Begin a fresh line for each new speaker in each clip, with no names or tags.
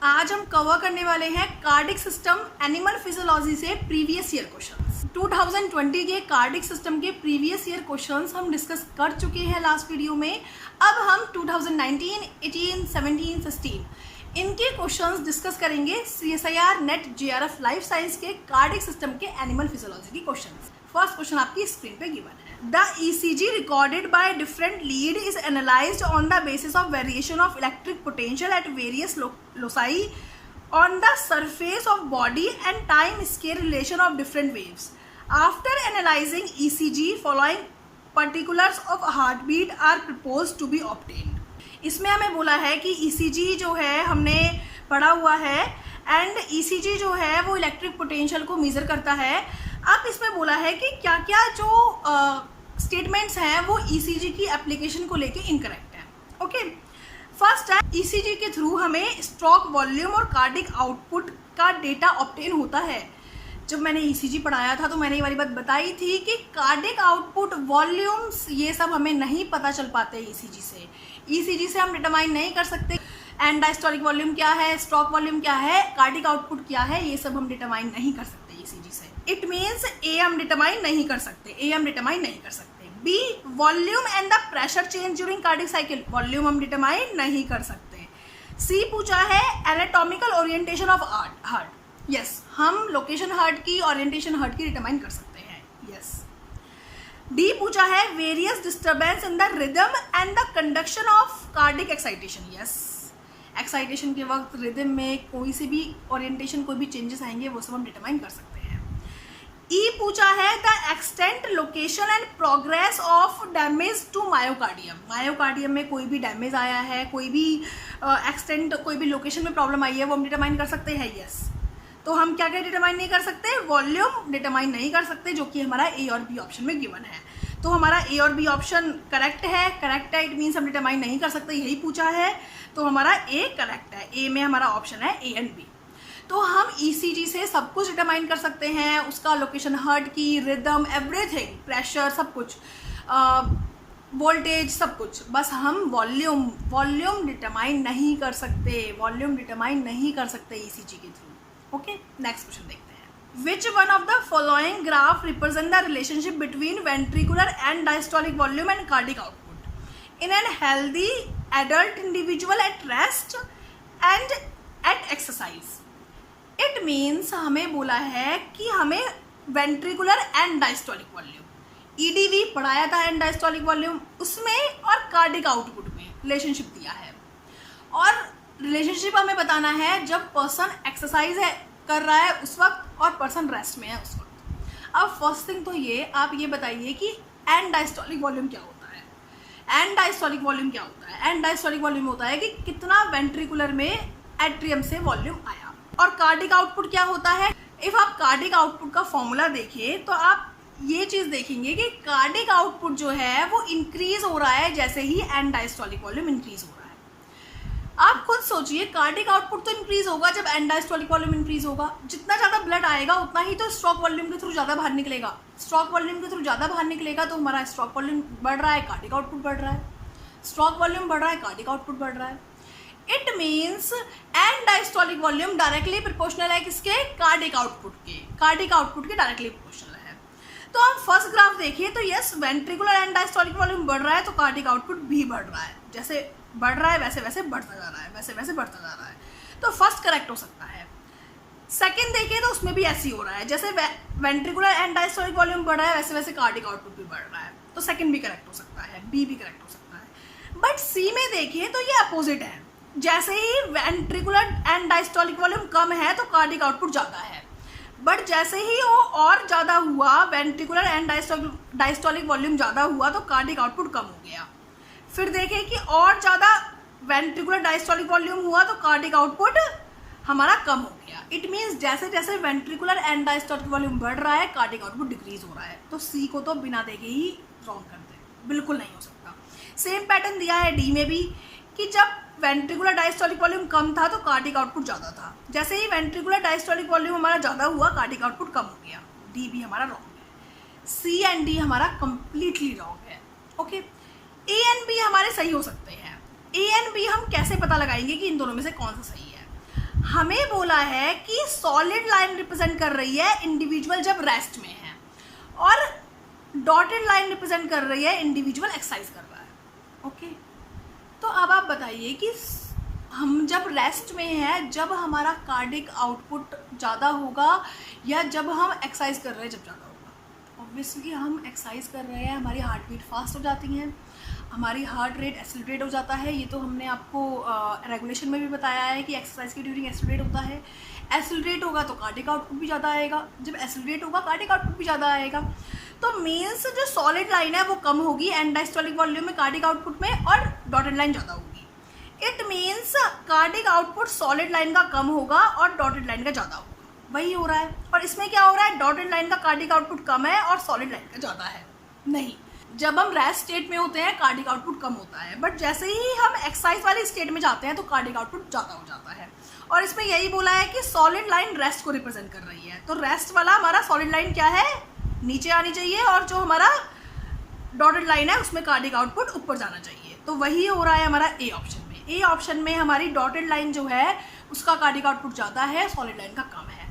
आज हम कवर करने वाले हैं कार्डिक सिस्टम एनिमल फिजियोलॉजी से प्रीवियस ईयर क्वेश्चंस। 2020 के कार्डिक सिस्टम के प्रीवियस ईयर क्वेश्चंस हम डिस्कस कर चुके हैं लास्ट वीडियो में। अब हम 2019, 18, 17, 16 इनके क्वेश्चंस डिस्कस करेंगे CSIR net JRF life science के कार्डिक सिस्टम के एनिमल फिजियोलॉजी के क्वेश्चंस। फर्स्ट क्वेश्चन आपकी स्क्रीन पे गिवन है। The ECG recorded by different lead is analyzed on the basis of variation of electric potential at various loci on the surface of body and time scale relation of different waves. After analyzing ECG, following particulars of heartbeat are proposed to be obtained. इसमें हमें बोला है कि ECG जो है हमने पढ़ा हुआ है एंड ECG जो है वो इलेक्ट्रिक पोटेंशियल को मेज़र करता है। अब इसमें बोला है कि क्या क्या जो स्टेटमेंट्स हैं वो ECG की एप्लीकेशन को लेके इनकरेक्ट है। ओके, फर्स्ट है ECG के थ्रू हमें स्ट्रोक वॉल्यूम और कार्डिक आउटपुट का डेटा ऑब्टेन होता है। जब मैंने ECG पढ़ाया था तो मैंने ये वाली बात बताई थी कि कार्डिक आउटपुट वॉल्यूम्स ये सब हमें नहीं पता चल पाते ECG से हम डिटरमाइन नहीं कर सकते एंड डायस्टोलिक वॉल्यूम क्या है, स्ट्रोक वॉल्यूम क्या है, कार्डिक आउटपुट क्या है, ये सब हम डिटरमाइन नहीं कर सकते ECG से। इट मीन्स A हम डिटरमाइन नहीं कर सकते। B volume and the pressure change during cardiac cycle, volume हम डिटरमाइन नहीं कर सकते। C पूछा है anatomical orientation of heart, yes हम लोकेशन हार्ट की, ओरिएंटेशन हार्ट की डिटरमाइन कर सकते हैं, यस। D पूछा है various disturbance in the rhythm and the conduction of cardiac excitation, yes excitation के वक्त रिदम में कोई सी भी ओरिएंटेशन, कोई भी चेंजेस आएंगे वो सब हम डिटरमाइन कर सकते हैं। E पूछा है the extent, location and progress of damage to myocardium में कोई भी डैमेज आया है, कोई भी एक्सटेंट, कोई भी लोकेशन में प्रॉब्लम आई है वो हम डिटरमाइन कर सकते हैं, यस। तो हम क्या क्या डिटरमाइन नहीं कर सकते, वॉल्यूम डिटरमाइन नहीं कर सकते, जो कि हमारा A और B ऑप्शन में गिवन है। तो हमारा A और B ऑप्शन करेक्ट है, इट मीन्स हम डिटरमाइन नहीं कर सकते, यही पूछा है, तो हमारा A करेक्ट है। A में हमारा ऑप्शन है A एंड B। तो हम ECG से सब कुछ डिटरमाइन कर सकते हैं, उसका लोकेशन हार्ट की, रिदम, एवरीथिंग, प्रेशर, सब कुछ, वोल्टेज, सब कुछ। बस हम वॉल्यूम डिटरमाइन नहीं कर सकते ECG के थ्रू। ओके, नेक्स्ट क्वेश्चन देखते हैं। Which one of the following graph represent the relationship between ventricular end diastolic volume and cardiac output in an healthy adult individual at rest and at exercise. It means हमें बोला है कि हमें ventricular end diastolic volume, EDV पढ़ाया था and diastolic volume, उसमें और cardiac output में रिलेशनशिप दिया है। और रिलेशनशिप हमें बताना है जब पर्सन एक्सरसाइज कर रहा है उस वक्त और पर्सन रेस्ट में है उस वक्त। अब फर्स्ट थिंग तो ये आप ये बताइए कि एंड डायस्टोलिक वॉल्यूम क्या होता है। एंड डायस्टोलिक वॉल्यूम होता है कि कितना वेंट्रिकुलर में एट्रियम से वॉल्यूम आया। और कार्डिक आउटपुट क्या होता है, इफ़ आप कार्डिक आउटपुट का फॉर्मूला देखें तो आप ये चीज़ देखेंगे कि कार्डिक आउटपुट जो है वो इंक्रीज हो रहा है जैसे ही एंड डायस्टोलिक वॉल्यूम इंक्रीज हो रहा है। आप खुद सोचिए, कार्डिक आउटपुट तो इंक्रीज होगा जब एंड डायस्टोलिक वॉल्यूम इंक्रीज होगा। जितना ज़्यादा ब्लड आएगा उतना ही तो स्ट्रोक वॉल्यूम के थ्रू ज़्यादा बाहर निकलेगा। स्ट्रोक वॉल्यूम के थ्रू ज़्यादा बाहर निकलेगा तो हमारा स्ट्रोक वॉल्यूम बढ़ रहा है, कार्डिक आउटपुट बढ़ रहा है। स्ट्रोक वॉल्यूम बढ़ रहा है, कार्डिक आउटपुट बढ़ रहा है। It means and diastolic volume directly proportional है किसके, कार्डिक आउटपुट के डायरेक्टली प्रोपोर्शनल है। तो हम फर्स्ट ग्राफ देखिए तो yes ventricular end diastolic volume बढ़ रहा है तो कार्डिक आउटपुट भी बढ़ रहा है। जैसे बढ़ रहा है वैसे वैसे बढ़ता जा रहा है, तो फर्स्ट करेक्ट हो सकता है। सेकंड देखिए तो उसमें भी ऐसे ही हो रहा है, जैसे वेंट्रिकुलर एंड डायस्टोलिक वॉल्यूम बढ़ रहा है वैसे वैसे कार्डिक आउटपुट भी बढ़ रहा है, तो सेकंड भी करेक्ट हो सकता है, B भी करेक्ट हो सकता है। बट C में देखिए तो ये अपोजिट है, जैसे ही वेंट्रिकुलर एंड डायस्टोलिक वॉल्यूम कम है तो कार्डिक आउटपुट ज़्यादा है, बट जैसे ही वो और ज़्यादा हुआ, वेंट्रिकुलर एंड डायस्टोलिक वॉल्यूम ज़्यादा हुआ तो कार्डिक आउटपुट कम हो गया। फिर देखें कि और ज़्यादा वेंट्रिकुलर डायस्टोलिक वॉल्यूम हुआ तो कार्डिक आउटपुट हमारा कम हो गया। इट मीन्स जैसे जैसे वेंट्रिकुलर एंड डायस्टोलिक वॉल्यूम बढ़ रहा है कार्डिक आउटपुट डिक्रीज हो रहा है। तो C को तो बिना देखे ही रॉन्ग कर दे, बिल्कुल नहीं हो सकता। सेम पैटर्न दिया है D में भी कि जब वेंट्रिकुलर डायस्टोलिक वॉल्यूम कम था तो कार्डिक आउटपुट ज़्यादा था, जैसे ही वेंट्रिकुलर डायस्टोलिक वॉल्यूम हमारा ज़्यादा हुआ कार्डिक आउटपुट कम हो गया। D भी हमारा रॉन्ग है, C एंड D हमारा कंप्लीटली रॉन्ग है। ओके, A एंड B हमारे सही हो सकते हैं। A एंड B हम कैसे पता लगाएंगे कि इन दोनों में से कौन सा सही है। हमें बोला है कि सॉलिड लाइन रिप्रेजेंट कर रही है इंडिविजुअल जब रेस्ट में है, और डॉटेड लाइन रिप्रेजेंट कर रही है इंडिविजुअल एक्सरसाइज कर रहा है। ओके, तो अब आप बताइए कि हम जब रेस्ट में हैं, जब हमारा कार्डिक आउटपुट ज़्यादा होगा या जब हम एक्सरसाइज कर रहे हैं जब ज़्यादा होगा? ऑब्वियसली हम एक्सरसाइज कर रहे हैं, हमारी हार्ट बीट फास्ट हो जाती है, हमारी हार्ट रेट एक्सेलरेट हो जाता है। ये तो हमने आपको रेगुलेशन में भी बताया है कि एक्सरसाइज के ड्यूरिंग एक्सेलरेट होता है। एक्सेलरेट होगा तो कार्डिक आउटपुट भी ज़्यादा आएगा, जब एक्सेलरेट होगा कार्डिक आउटपुट भी ज़्यादा आएगा। तो मीन्स जो सॉलिड लाइन है वो कम होगी एंड डायस्टोलिक वॉल्यूम में, कार्डिक आउटपुट में, और डॉटेड लाइन ज़्यादा होगी। It means cardiac output solid line का कम होगा और डॉटेड लाइन का ज़्यादा होगा। वही हो रहा है। और इसमें क्या हो रहा है, डॉटेड लाइन का कार्डिक आउटपुट कम है और सॉलिड लाइन का ज़्यादा है। नहीं, जब हम रेस्ट स्टेट में होते हैं कार्डिक आउटपुट कम होता है, बट जैसे ही हम एक्सरसाइज वाली स्टेट में जाते हैं तो कार्डिक आउटपुट ज़्यादा हो जाता है। और इसमें यही बोला है कि सॉलिड लाइन रेस्ट को रिप्रेजेंट कर रही है, तो रेस्ट वाला हमारा सॉलिड लाइन क्या है, नीचे आनी चाहिए, और जो हमारा डॉटेड लाइन है उसमें कार्डिक आउटपुट ऊपर जाना चाहिए। तो वही हो रहा है हमारा ए ऑप्शन में। ए ऑप्शन में हमारी डॉटेड लाइन जो है उसका कार्डिक आउटपुट ज़्यादा है, सॉलिड लाइन का कम है।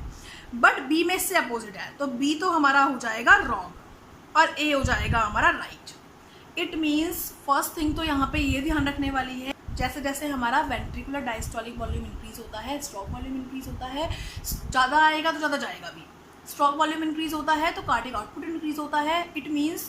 बट बी में इससे अपोजिट है, तो बी तो हमारा हो जाएगा रॉन्ग और ए हो जाएगा हमारा right. It means first thing तो यहाँ पे ये ध्यान रखने वाली है, जैसे जैसे हमारा वेंट्रिकुलर डायस्टोलिक वॉल्यूम इंक्रीज होता है, स्ट्रोक वॉल्यूम इंक्रीज होता है, ज़्यादा आएगा तो ज़्यादा जाएगा भी। स्ट्रोक वॉल्यूम इंक्रीज होता है तो कार्डिक आउटपुट इंक्रीज होता है। It means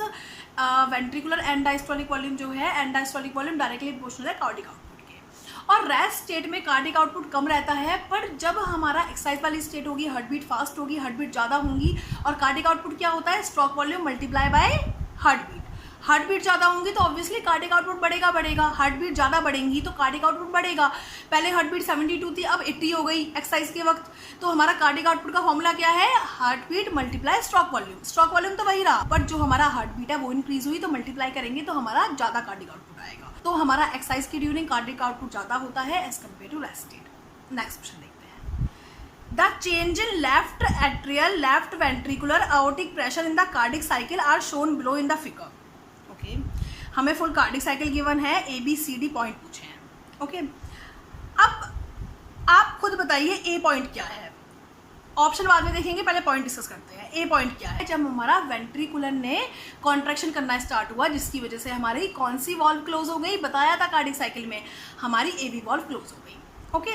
ventricular end diastolic volume जो है, end diastolic volume directly proportional है कार्डिक आउटपुट के। और रेस्ट स्टेट में कार्डिक आउटपुट कम रहता है, पर जब हमारा एक्सरसाइज वाली स्टेट होगी, हार्ट बीट फास्ट होगी, हार्ट बीट ज़्यादा होंगी, और कार्डिक आउटपुट क्या होता है, stroke volume multiply by heart beat. Heart beat ज़्यादा होंगी तो ऑब्वियसली कार्डिक आउटपुट बढ़ेगा। हार्ट बीट ज़्यादा बढ़ेंगी तो कार्डिक आउटपुट बढ़ेगा। पहले हार्ट बीट 72 थी, अब 80 हो गई एक्सरसाइज के वक्त, तो हमारा कार्डिक आउटपुट का फॉर्मूला क्या है, heart beat multiply stroke volume. Stroke volume तो वही रहा, बट जो हमारा हार्ट बीट है वो इंक्रीज हुई, तो मल्टीप्लाई करेंगे तो हमारा ज़्यादा कार्डिक आउटपुट आएगा। तो हमारा एक्सरसाइज के ड्यूरिंग कार्डिक आउटपुट ज़्यादा होता है as compare to rest state. Next question देखते हैं। The change in left atrial, left ventricular aortic pressure in the cardiac cycle are shown below in the figure. Okay, हमें full cardiac cycle given है, ABCD point पूछे हैं। Okay, अब आप खुद बताइए ए पॉइंट क्या है। ऑप्शन बाद में देखेंगे, पहले पॉइंट डिस्कस करते हैं। ए पॉइंट क्या है, जब हमारा वेंट्रिकुलर ने कॉन्ट्रैक्शन करना स्टार्ट हुआ, जिसकी वजह से हमारी कौन सी वॉल्व क्लोज हो गई, बताया था कार्डिक साइकिल में, हमारी AV वॉल्व क्लोज हो गई। ओके,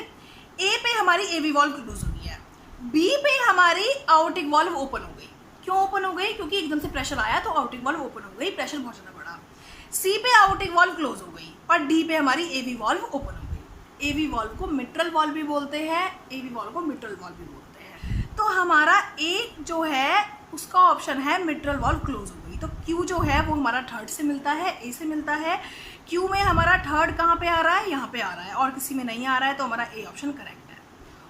ए पे हमारी AV वॉल्व क्लोज हो गई है, बी पे हमारी आउटिक वॉल्व ओपन हो गई। क्यों ओपन हो गई, क्योंकि एकदम से प्रेशर आया तो आउटिक वॉल्व ओपन हो गई, प्रेशर बहुत ज़्यादा बढ़ा। सी पे आउटिक वॉल्व क्लोज हो गई, और डी पे हमारी AV वॉल्व ओपन हो गई। AV वॉल्व को मिट्रल वॉल्व भी बोलते हैं, AV वॉल्व को मिट्रल वॉल्व भी बोलते हैं। तो हमारा ए जो है उसका ऑप्शन है मिट्रल वॉल्व क्लोज हो गई। तो क्यू जो है वो हमारा थर्ड से मिलता है, ए से मिलता है। क्यू में हमारा थर्ड कहाँ पे आ रहा है, यहाँ पे आ रहा है, और किसी में नहीं आ रहा है, तो हमारा ए ऑप्शन करेक्ट है।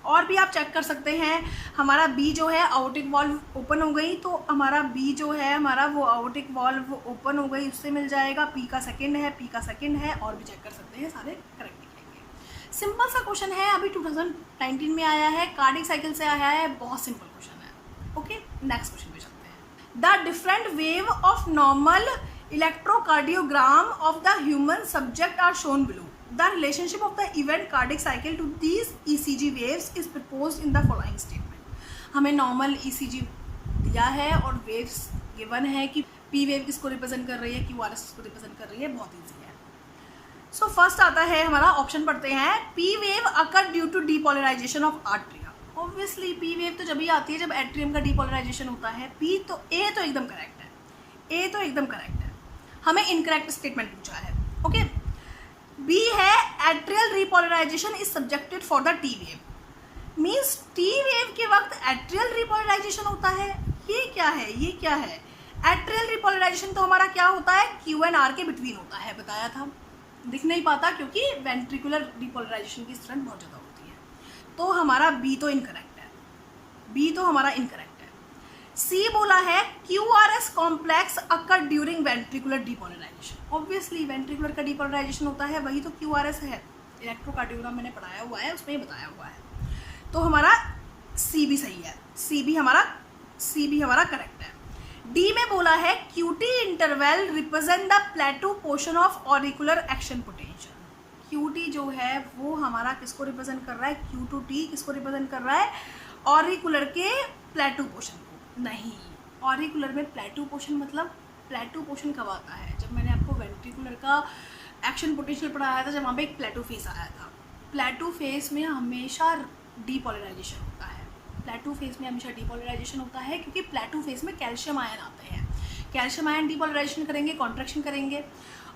और भी आप चेक कर सकते हैं, हमारा बी जो है आउटिक वॉल्व ओपन हो गई, तो हमारा बी जो है हमारा वो आउटिक वॉल्व ओपन हो गई, उससे मिल जाएगा। पी का सेकंड है, पी का सेकंड है, और भी चेक कर सकते हैं, सारे करेक्ट निकलेंगे। सिंपल सा क्वेश्चन है, अभी 2019 में आया है, कार्डिक साइकिल से आया है, बहुत सिंपल क्वेश्चन है। ओके, नेक्स्ट क्वेश्चन पे चलते हैं। The different wave of normal electrocardiogram of the human subject are shown below. The relationship of the event cardiac cycle to these ECG waves is proposed in the following statement। हमें normal ECG दिया है और waves given है कि P wave किसको represent कर रही है, QRS किसको रिप्रेजेंट कर रही है, बहुत ईजी है। सो फर्स्ट आता है हमारा, ऑप्शन पढ़ते हैं। P wave occur due to depolarisation of atria. Obviously P wave तो जब ही आती है जब एट्रियम का डीपोलराइजेशन होता है। P तो A तो एकदम करेक्ट है, A तो एकदम करेक्ट है। हमें इनकरेक्ट स्टेटमेंट पूछा है। ओके, बी है atrial repolarisation is subjected for the T wave. Means T wave के वक्त एट्रियल रिपोलराइजेशन होता है। ये क्या है, ये क्या है, एट्रियल रिपोलराइजेशन तो हमारा क्या होता है, क्यू एंड आर के बिटवीन होता है, बताया था। दिख नहीं पाता क्योंकि वेंट्रिकुलर रिपोलराइजेशन की स्ट्रेंथ बहुत ज़्यादा होती है। तो हमारा बी तो इनकरेक्ट है, बी तो हमारा इनकरेक्ट है। सी बोला है QRS complex occur during ventricular depolarisation. Obviously ventricular का डीपोलराइजेशन होता है, वही तो QRS है। इलेक्ट्रोकार्डियोग्राम मैंने पढ़ाया हुआ है, उसमें बताया हुआ है। तो हमारा सी भी सही है, सी भी हमारा करेक्ट है। डी में बोला है QT interval represent the प्लेटू portion of auricular action potential. QT जो है वो हमारा किसको रिप्रेजेंट कर रहा है, Q2T किसको रिप्रेजेंट कर रहा है, ऑरिकुलर के प्लेटू पोर्शन को। नहीं, ऑरिकुलर में प्लेटू पोर्शन मतलब प्लेटू पोर्शन कब आता है, जब मैंने आपको वेंट्रिकुलर का एक्शन पोटेंशियल पढ़ाया था, जब वहाँ पे एक प्लेटू फेस आया था। प्लेटू फेस में हमेशा डीपोलराइजेशन होता है, प्लेटू फेस में हमेशा डीपोलराइजेशन होता है, क्योंकि प्लेटू फेस में कैल्शियम आयन आते हैं, कैल्शियम आयन डीपोलराइजेशन करेंगे, कॉन्ट्रैक्शन करेंगे।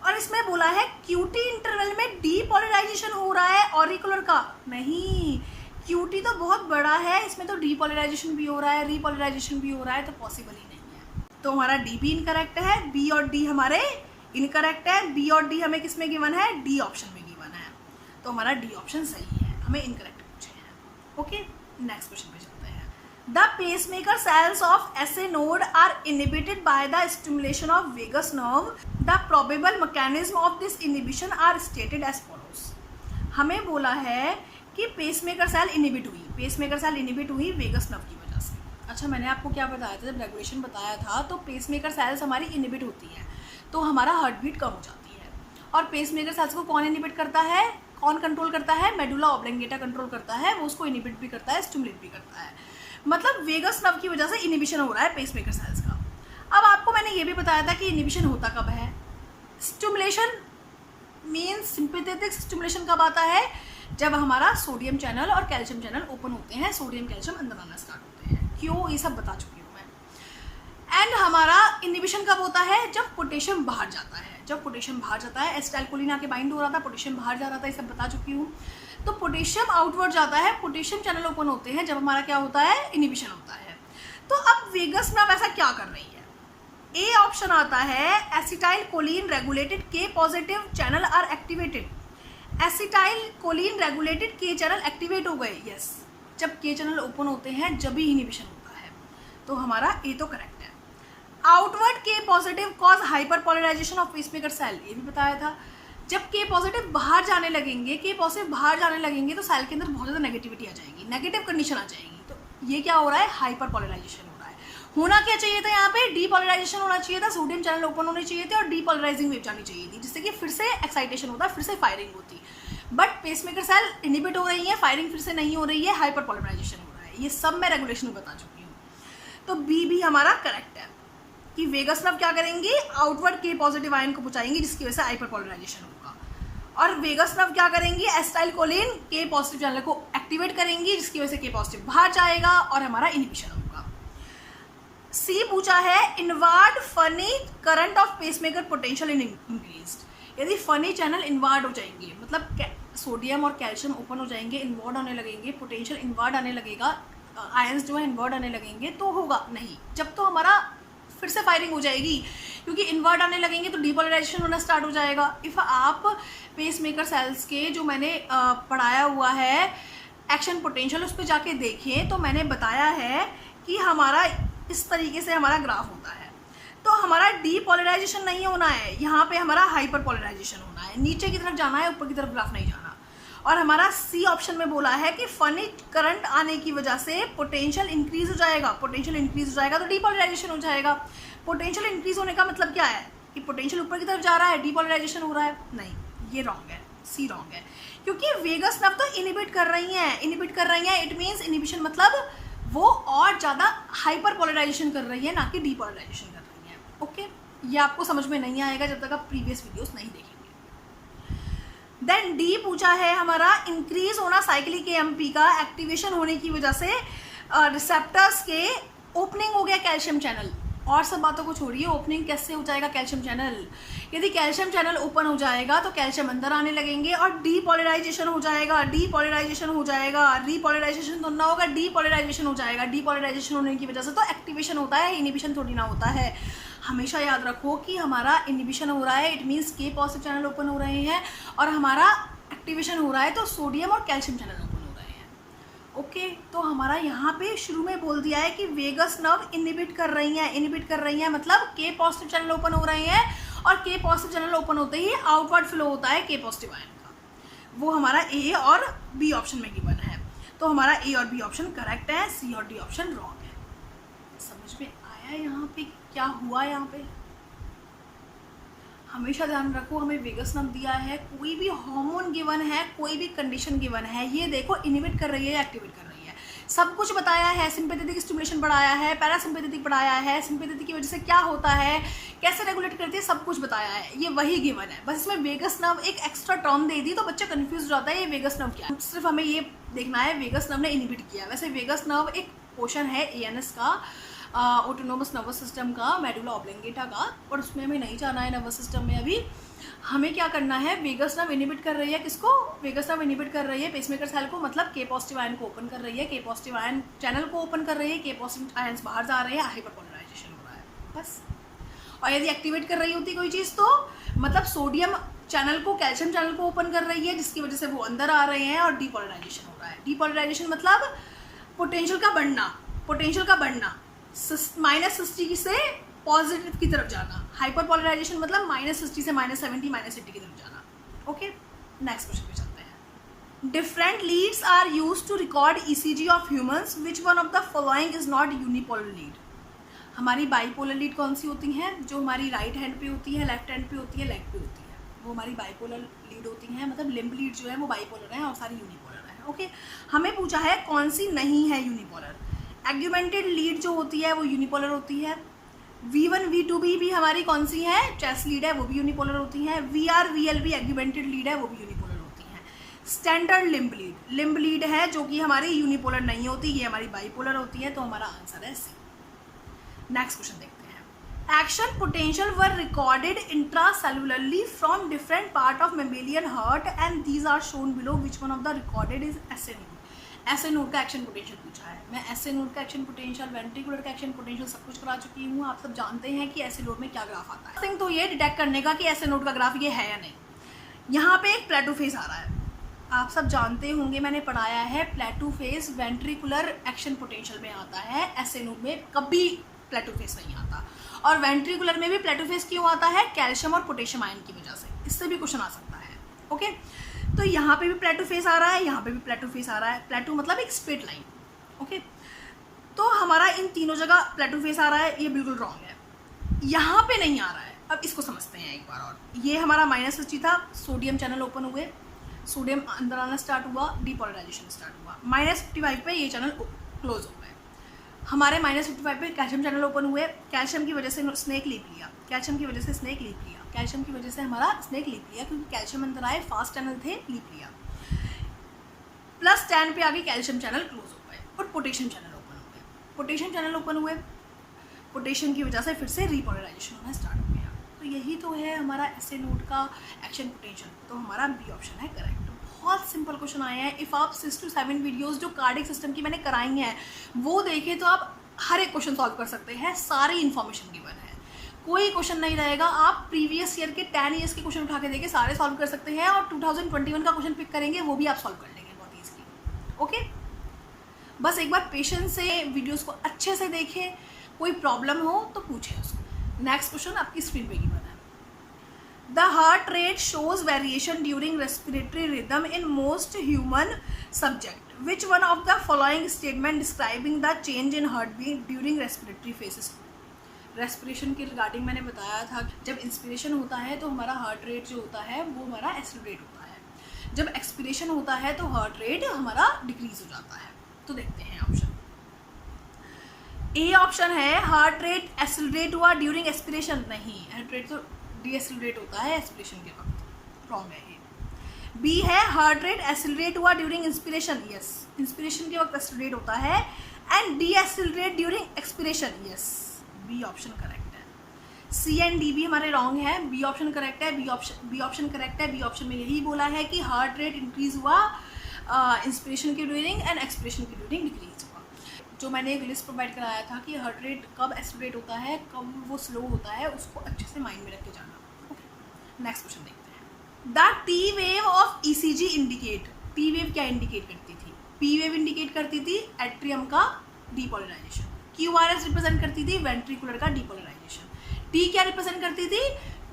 और इसमें बोला है QT इंटरवल में डीपोलराइजेशन हो रहा है ऑरिकुलर का, नहीं, QT तो बहुत बड़ा है, इसमें तो डीपोलराइजेशन भी हो रहा है, रीपोलराइजेशन भी हो रहा है, तो पॉसिबल ही नहीं है। तो हमारा D भी इनकरेक्ट है, B और D हमारे इनकरेक्ट है, B और D हमें किस में गिवन है, D ऑप्शन में गिवन है, तो हमारा D ऑप्शन सही है, हमें इनकरेक्ट पूछे हैं। ओके, नेक्स्ट क्वेश्चन पे चलते हैं। The pacemaker cells of SA node are inhibited by the stimulation of vagus nerve. The probable mechanism of this inhibition are stated as follows. हमें बोला है कि पेसमेकर सेल इनहिबिट हुई, पेसमेकर सेल इनहिबिट हुई vagus nerve की वजह से। अच्छा, मैंने आपको क्या बताया था, जब रेगुलेशन बताया था तो पेसमेकर सेल्स हमारी इनहिबिट होती है तो हमारा हार्ट बीट कम हो जाती है। और पेसमेकर सेल्स को कौन इनहिबिट करता है, कौन कंट्रोल करता है, मेडुला ऑब्लंगेटा कंट्रोल करता है, वो उसको इनहिबिट भी करता है, स्टिमुलेट भी करता है, मतलब वेगस नर्व की वजह से इनहिबिशन हो रहा है पेसमेकर सेल्स का। अब आपको मैंने ये भी बताया था कि इनहिबिशन होता कब है, स्टिमुलेशन मीन्स सिंपैथेटिक स्टिमुलेशन कब आता है, जब हमारा सोडियम चैनल और कैल्शियम चैनल ओपन होते हैं, सोडियम कैल्शियम अंदर आना स्टार्ट होते हैं, क्यों, ये सब बता चुकी हूँ मैं। एंड हमारा इनहिबिशन कब होता है, जब पोटेशियम बाहर जाता है, जब पोटेशियम बाहर जाता है, एसिटाइलकोलिन आके बाइंड हो रहा था, पोटेशियम बाहर जा रहा था, ये सब बता चुकी हूँ। तो पोटेशियम आउटवर्ड जाता है, पोटेशियम चैनल ओपन होते हैं, जब हमारा क्या होता है, इनहिबिशन होता है। तो अब वेगस नर्व ऐसा क्या कर रही है, ए ऑप्शन आता है एसिटाइल कोलिन रेगुलेटेड के positive channel are activated, acetyl choline regulated के चैनल एक्टिवेट हो गए, यस, जब के चैनल ओपन होते हैं जब भी इनहिबिशन होता है, तो हमारा ए तो करेक्ट है। आउटवर्ड के positive cause hyperpolarisation of pacemaker cell, ये भी बताया था, जब के पॉजिटिव बाहर जाने लगेंगे, के पॉजिटिव बाहर जाने लगेंगे तो सेल के अंदर बहुत ज़्यादा नेगेटिविटी आ जाएगी, नेगेटिव कंडीशन आ जाएगी, तो ये क्या हो रहा है, हाइपर पोलराइजेशन हो रहा है। होना क्या चाहिए था, यहाँ पे डीपोलराइजेशन होना चाहिए था, सोडियम चैनल ओपन होने चाहिए थे और डीपोलराइजिंग वेव जानी चाहिए थी, जिससे कि फिर से एक्साइटेशन होता, फिर से फायरिंग होती। बट पेसमेकर सेल इनहिबिट हो रही है, फायरिंग फिर से नहीं हो रही है, हाइपर पोलराइजेशन हो रहा है, ये सब मैं रेगुलेशन में बता चुकी हूँ। तो बी भी हमारा करेक्ट है कि वेगस नर्व क्या करेंगी, आउटवर्ड के पॉजिटिव आयन को पहुंचाएंगी, जिसकी वजह से हाइपर पोलराइजेशन होगा। और वेगस नर्व क्या करेंगी, एसिटाइलकोलिन के पॉजिटिव चैनल को एक्टिवेट करेंगी, जिसकी वजह से के पॉजिटिव बाहर जाएगा और हमारा इनहिबिशन होगा। सी पूछा है inward funny current of pacemaker potential in increased, यदि फनी चैनल इनवार्ड हो जाएंगे, मतलब सोडियम और कैल्शियम ओपन हो जाएंगे, इनवर्ड होने लगेंगे, पोटेंशियल इनवर्ड आने लगेगा, आयंस जो है इनवर्ड आने लगेंगे, तो होगा नहीं, जब तो हमारा फिर से फायरिंग हो जाएगी, क्योंकि इनवर्ड आने लगेंगे तो डीपोलराइजेशन होना स्टार्ट हो जाएगा। इफ़ आप पेसमेकर सेल्स के जो मैंने पढ़ाया हुआ है एक्शन पोटेंशियल, उस पर जाके देखें तो मैंने बताया है कि हमारा इस तरीके से हमारा ग्राफ होता है, तो हमारा डीपोलराइजेशन नहीं होना है, यहाँ पे हमारा हाइपर पोलराइजेशन होना है, नीचे की तरफ जाना है, ऊपर की तरफ ग्राफ नहीं जाना। और हमारा सी ऑप्शन में बोला है कि फनी करंट आने की वजह से पोटेंशियल इंक्रीज हो जाएगा, पोटेंशियल इंक्रीज हो जाएगा तो डीपोलराइजेशन हो जाएगा। पोटेंशियल इंक्रीज होने का मतलब क्या है कि पोटेंशियल ऊपर की तरफ जा रहा है, डीपोलराइजेशन हो रहा है, नहीं, ये रॉन्ग है, सी रॉन्ग है, क्योंकि वेगस नर्व तो इनहिबिट कर रही हैं, इनहिबिट कर रही हैं, इट मीन्स इनहिबिशन मतलब वो और ज़्यादा हाइपर पोलराइजेशन कर रही है, ना कि डीपोलराइजेशन कर रही है। ओके, ये आपको समझ में नहीं आएगा जब तक आप प्रीवियस वीडियोस नहीं देखेंगे। देन डी पूछा है हमारा इंक्रीज होना साइक्लिक एएमपी का एक्टिवेशन होने की वजह से रिसेप्टर्स के ओपनिंग हो गया कैल्शियम चैनल, और सब बातों को छोड़िए, ओपनिंग कैसे हो जाएगा कैल्शियम चैनल, यदि कैल्शियम चैनल ओपन हो जाएगा तो कैल्शियम अंदर आने लगेंगे और डीपोलराइजेशन हो जाएगा, डीपोलराइजेशन हो जाएगा, रीपोलराइजेशन तो ना होगा, डीपोलराइजेशन हो जाएगा, डीपोलराइजेशन होने की वजह से तो एक्टिवेशन होता है, इनहिबिशन थोड़ी ना होता है। हमेशा याद रखो कि हमारा इनहिबिशन हो रहा है, इट मीन्स के पॉजिटिव चैनल ओपन हो रहे हैं, और हमारा एक्टिवेशन हो रहा है तो सोडियम और कैल्शियम चैनल ओपन हो रहे हैं। ओके, तो हमारा यहाँ पे शुरू में बोल दिया है कि वेगस नर्व इनहिबिट कर रही हैं, इनहिबिट कर रही हैं मतलब के पॉजिटिव चैनल ओपन हो रहे हैं, और के पॉजिटिव चैनल ओपन होते ही आउटवर्ड फ्लो होता है के पॉजिटिव आयन का, वो हमारा ए और बी ऑप्शन में गिवन है, तो हमारा ए और बी ऑप्शन करेक्ट है, सी और डी ऑप्शन रॉन्ग है। समझ में आया यहाँ पे क्या हुआ यहाँ पे? हमेशा ध्यान रखो, हमें वेगस नर्व दिया है, कोई भी हार्मोन गिवन है, कोई भी कंडीशन गिवन है, ये देखो इनिबिट कर रही है या एक्टिवेट कर रही है, सब कुछ बताया है। सिंपैथेटिक स्टिमुलेशन पढ़ाया है, पैरासिम्पैथेटिक पढ़ाया है, सिंपैथेटिक की वजह से क्या होता है, कैसे रेगुलेट करती है, सब कुछ बताया है, ये वही गिवन है। बस इसमें वेगस नर्व एक एक्स्ट्रा टर्म दे दी तो बच्चा कंफ्यूज हो जाता है ये वेगस नर्व क्या है। सिर्फ हमें ये देखना है वेगस नर्व ने इनिबिट किया। वैसे वेगस नर्व एक पोर्शन है एएनएस का, ऑटोनोमस नर्वस सिस्टम का, मेडुला ऑब्लिंगेटा का, और उसमें हमें नहीं जाना है नर्वस सिस्टम में अभी। हमें क्या करना है, वेगस नर्व इनिबिट कर रही है किसको, वेगस नर्व इनिबिट कर रही है पेसमेकर सेल को, मतलब के पॉजिटिव आयन को ओपन कर रही है, के पॉजिटिव आयन चैनल को ओपन कर रही है, के पॉजिटिव आयन्स बाहर जा रहे हैं, हाइपरपोलराइजेशन हो रहा है बस। और यदि एक्टिवेट कर रही होती कोई चीज़ तो मतलब सोडियम चैनल को कैल्शियम चैनल को ओपन कर रही है, जिसकी वजह से वो अंदर आ रहे हैं और डीपोलराइजेशन हो रहा है। डीपोलराइजेशन मतलब पोटेंशियल का बढ़ना, पोटेंशियल का बढ़ना, -60 से पॉजिटिव की तरफ जाना। हाइपरपोलराइजेशन मतलब -60 से -70 -80 की तरफ जाना। ओके, नेक्स्ट क्वेश्चन पे चलते हैं। Different leads are used to record ECG of humans, which one of the following is not unipolar lead. हमारी बाईपोलर लीड कौन सी होती हैं, जो हमारी राइट हैंड पे होती है, लेफ्ट हैंड पे होती है, लेग पे होती है, वो हमारी बाईपोलर लीड होती हैं। मतलब लिम्ब लीड जो है वो बाईपोलर है और सारी यूनिपोलर है। ओके, हमें पूछा है कौन सी नहीं है यूनिपोलर। एग्यूमेंटेड लीड जो होती है वो यूनिपोलर होती है। V1 V2B भी हमारी कौन सी है, चेस्ट लीड है, वो भी यूनिपोलर होती है। VR VL भी एग्यूमेंटेड लीड है, वो भी यूनिपोलर होती है। स्टैंडर्ड लिम्ब लीड है जो कि हमारी यूनिपोलर नहीं होती, ये हमारी बाईपोलर होती है, तो हमारा आंसर है सी। नेक्स्ट क्वेश्चन देखते हैं। Action potential were recorded intracellularly from different part of mammalian heart and these are shown below, which one of the recorded is SA node. SA node का एक्शन पोटेंशियल पूछा है। मैं SA node का action potential, ventricular का action potential सब कुछ करा चुकी हूँ। आप सब जानते हैं कि एसए नोड में क्या ग्राफ आता है। थिंग तो ये डिटेक्ट करने का कि एसए नोड का ग्राफ ये है या नहीं। यहाँ पे एक प्लेटो फेज आ रहा है, आप सब जानते होंगे, मैंने पढ़ाया है प्लेटो फेज वेंट्रिकुलर एक्शन पोटेंशियल में आता है, एसए नोड में कभी प्लेटो फेज नहीं आता। और वेंट्रिकुलर में भी प्लेटो फेज क्यों आता है, कैल्शियम और पोटेशियम आयन की वजह से, इससे भी क्वेश्चन आ सकता है। ओके, तो यहाँ पे भी प्लेटो फेस आ रहा है, यहाँ पे भी प्लेटो फेस आ रहा है। प्लेटो मतलब एक स्ट्रेट लाइन। ओके, तो हमारा इन तीनों जगह प्लेटो फेस आ रहा है, ये बिल्कुल रॉन्ग है। यहाँ पे नहीं आ रहा है, अब इसको समझते हैं एक बार और। ये हमारा -60 था, सोडियम चैनल ओपन हुए, सोडियम अंदर आना स्टार्ट हुआ, डीपोलराइजेशन स्टार्ट हुआ। -55 पे ये चैनल क्लोज हो गए। हमारे -55 पे कैल्शियम चैनल ओपन हुए, कैल्शियम की वजह से स्नेक लीप लिया, कैल्शियम की वजह से स्नेक लीप लिया, कैल्शियम की वजह से हमारा स्नेक लीप लिया, क्योंकि कैल्शियम अंदर आए, फास्ट चैनल थे, लीप लिया। +10 पे आगे कैल्शियम चैनल क्लोज हो गए और पोटेशियम चैनल ओपन हो गए। पोटेशियम चैनल ओपन हुए, पोटेशियम की वजह से फिर से रीपोलराइजेशन होना स्टार्ट हो गया। तो यही तो है हमारा एसए नोड का एक्शन पोटेंशियल। तो हमारा बी ऑप्शन है करेक्ट। बहुत सिंपल क्वेश्चन आए हैं। इफ़ आप 6 to 7 वीडियोस जो कार्डिक सिस्टम की मैंने कराई हैं वो देखें तो आप हर एक क्वेश्चन सॉल्व कर सकते हैं, सारी इन्फॉर्मेशन गिवन है, कोई क्वेश्चन नहीं रहेगा। आप प्रीवियस ईयर के 10 ईयर्स के क्वेश्चन उठा के देखें, सारे सॉल्व कर सकते हैं, और 2021 का क्वेश्चन पिक करेंगे, वो भी आप सॉल्व कर लेंगे बहुत ईजली। ओके, बस एक बार पेशेंस से वीडियोस को अच्छे से देखें, कोई प्रॉब्लम हो तो पूछें उसको। नेक्स्ट क्वेश्चन आपकी स्क्रीन पे गिवन है। The heart rate shows variation during respiratory rhythm in most human subject. Which one of the following statement describing the change in heartbeat during respiratory phases? Respiration के regarding मैंने बताया था, जब inspiration होता है तो हमारा हार्ट रेट जो होता है वो हमारा एक्सेलरेट होता है, जब एक्सपिरेशन होता है तो हार्ट रेट हमारा डिक्रीज हो जाता है। तो देखते हैं ऑप्शन ए। ऑप्शन है हार्ट रेट एक्सेलरेट हुआ ड्यूरिंग एक्सपिरेशन, नहीं, हार्ट रेट तो डीएक्सेलरेट होता है एक्सपिरेशन के वक्त, रॉन्ग है ये। बी है हार्ट रेट एक्सेलरेट हुआ ड्यूरिंग इंस्पिरेशन, यस, इंस्पिरेशन के वक्त एक्सेलरेट होता है, and decelerate during expiration, yes, B option correct है। सी एंड डी भी हमारे रॉन्ग है, बी ऑप्शन करेक्ट है, बी ऑप्शन करेक्ट है। बी ऑप्शन में यही बोला है कि हार्ट रेट इंक्रीज हुआ इंस्पिरेशन के ड्यूरिंग एंड एक्सपिरेशन के ड्यूरिंग डिक्रीज हुआ। जो मैंने एक लिस्ट प्रोवाइड कराया था कि हार्ट रेट कब एक्सेलरेट होता है, कब वो स्लो होता है, उसको अच्छे से माइंड में रख के जाना। नेक्स्ट क्वेश्चन देखते हैं। The T wave of ECG indicate, T wave क्या इंडिकेट करती थी? पी वेव इंडिकेट करती थी एट्रियम का डीपोलराइजेशन, क्यूआरएस रिप्रेजेंट करती थी वेंट्रिकुलर का डीपोलराइजेशन, टी क्या रिप्रेजेंट करती थी?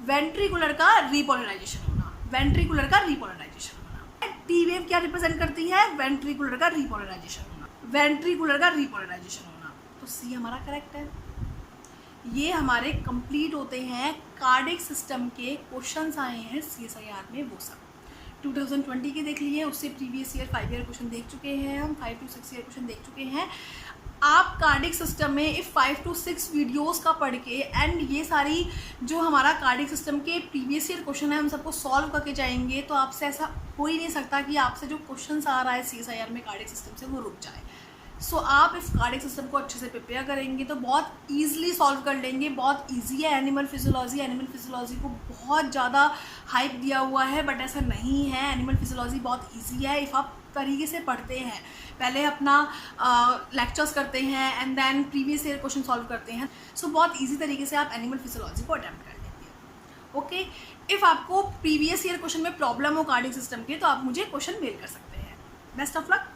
वेंट्रिकुलर का रीपोलराइजेशन होना, वेंट्रिकुलर का रीपोलराइजेशन होना। टी वेव क्या रिप्रेजेंट करती है? वेंट्रिकुलर का रीपोलराइजेशन होना, वेंट्रिकुलर का रीपोलराइजेशन होना। तो सी हमारा करेक्ट है। ये हमारे कंप्लीट होते हैं कार्डिक सिस्टम के क्वेश्चंस आए हैं CSIR में, वो सब 2020 के देख लिए, उससे प्रीवियस ईयर 5 ईयर क्वेश्चन देख चुके हैं हम, 5 to 6 ईयर क्वेश्चन देख चुके हैं। आप कार्डिक सिस्टम में इफ 5 to 6 वीडियोस का पढ़ के एंड ये सारी जो हमारा कार्डिक सिस्टम के प्रीवियस ईयर क्वेश्चन है हम सबको सॉल्व करके जाएंगे, तो आपसे ऐसा हो ही नहीं सकता कि आपसे जो क्वेश्चन आ रहा है CSIR में कार्डिक सिस्टम से वो रुक जाए। सो आप इस कार्डिक सिस्टम को अच्छे से प्रिपेयर करेंगे तो बहुत ईजिली सॉल्व कर लेंगे। बहुत ईजी है एनिमल फिजियोलॉजी को बहुत ज़्यादा हाइप दिया हुआ है, बट ऐसा नहीं है। एनिमल फिजियोलॉजी बहुत ईजी है इफ़ आप तरीके से पढ़ते हैं, पहले अपना लेक्चर्स करते हैं and then previous year question solve करते हैं। सो बहुत ईजी तरीके से आप एनिमल फिजियोलॉजी को अटेम्प्ट कर लेंगे। ओके, इफ़ आपको प्रीवियस ईयर क्वेश्चन में प्रॉब्लम हो कार्डिक सिस्टम के तो आप मुझे क्वेश्चन मेल कर सकते हैं। Best of luck.